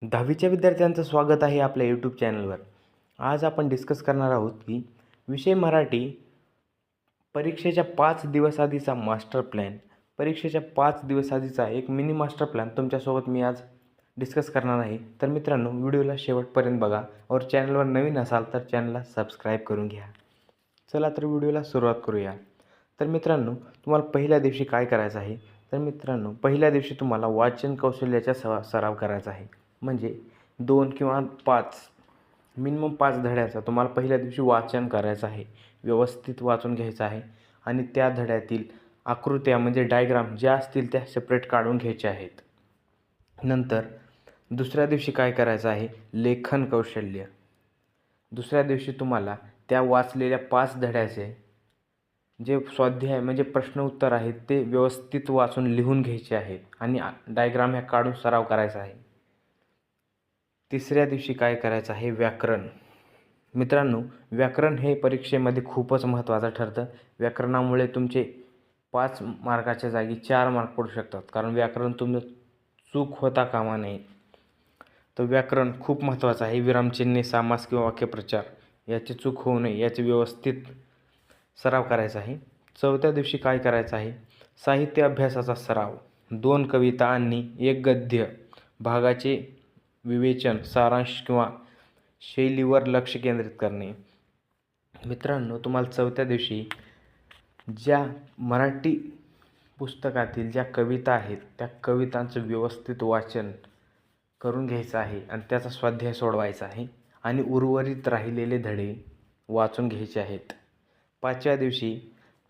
10वीच्या विद्यार्थ्यांचं स्वागत आहे आपल्या यूट्यूब चॅनलवर. आज आपण डिस्कस करणार आहोत की विषय मराठी परीक्षेच्या 5 दिवस आधीचा मास्टर प्लॅन. परीक्षेच्या 5 दिवस आधीचा एक मिनी मास्टर प्लॅन तुमच्यासोबत मी आज डिस्कस करणार आहे. तर मित्रांनो, व्हिडिओला शेवटपर्यंत बघा और चॅनलवर नवीन असाल तर चॅनलला सबस्क्राईब करून घ्या. चला तर व्हिडिओला सुरुवात करूया. तर मित्रांनो, तुम्हाला पहिल्या दिवशी काय करायचं आहे? तर मित्रांनो, पहिल्या दिवशी तुम्हाला वाचन कौशल्याचा सराव करायचा आहे. म्हणजे 2 किंवा 5 मिनिमम 5 धड्याचा तुम्हाला पहिल्या दिवशी वाचन करायचं आहे. व्यवस्थित वाचून घ्यायचं आहे आणि त्या धड्यातील आकृत्या म्हणजे डायग्राम ज्या असतील त्या सेपरेट काढून घ्यायच्या आहेत. नंतर दुसऱ्या दिवशी काय करायचं आहे? लेखन कौशल्य. दुसऱ्या दिवशी तुम्हाला त्या वाचलेल्या 5 धड्याचे जे स्वाध्याय म्हणजे प्रश्न उत्तर आहेत ते व्यवस्थित वाचून लिहून घ्यायचे आहेत आणि डायग्राम ह्या काढून सराव करायचा आहे. तिसऱ्या दिवशी काय करायचं आहे? व्याकरण. मित्रांनो, व्याकरण हे परीक्षेमध्ये खूपच महत्त्वाचं ठरतं. व्याकरणामुळे तुमचे 5 मार्काच्या जागी 4 मार्क पडू शकतात, कारण व्याकरण तुमचं चूक होता कामा नये. तर व्याकरण खूप महत्त्वाचं आहे. विरामचिन्हे, समास किंवा वाक्यप्रचार याची चूक होऊ नये याचे व्यवस्थित सराव करायचा आहे. चौथ्या दिवशी काय करायचं आहे? साहित्य अभ्यासाचा सराव. 2 कविता आणि 1 गद्य भागाचे विवेचन, सारांश किंवा शैलीवर लक्ष केंद्रित करणे. मित्रांनो, तुम्हाला चौथ्या दिवशी ज्या मराठी पुस्तकातील ज्या कविता आहेत त्या कवितांचं व्यवस्थित वाचन करून घ्यायचं आहे आणि त्याचा स्वाध्याय सोडवायचा आहे आणि उर्वरित राहिलेले धडे वाचून घ्यायचे आहेत. 5व्या दिवशी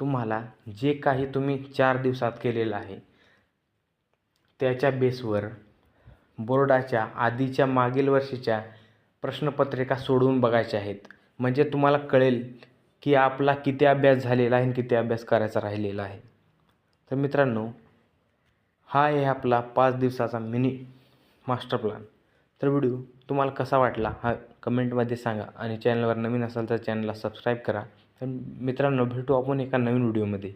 तुम्हाला जे काही तुम्ही 4 दिवसात केलेलं आहे त्याच्या बेसवर बोर्डाच्या आधीच्या मागील वर्षीच्या प्रश्नपत्रिका सोडवून बघायच्या आहेत. म्हणजे तुम्हाला कळेल की आपला किती अभ्यास झालेला आहे आणि किती अभ्यास करायचा राहिलेला आहे. तर मित्रांनो, हा आहे आपला 5 दिवसाचा मिनी मास्टर प्लॅन. तर व्हिडिओ तुम्हाला कसा वाटला हा कमेंटमध्ये सांगा आणि चॅनलवर नवीन असाल तर चॅनलला सबस्क्राईब करा. तर मित्रांनो, भेटू आपण एका नवीन व्हिडिओमध्ये.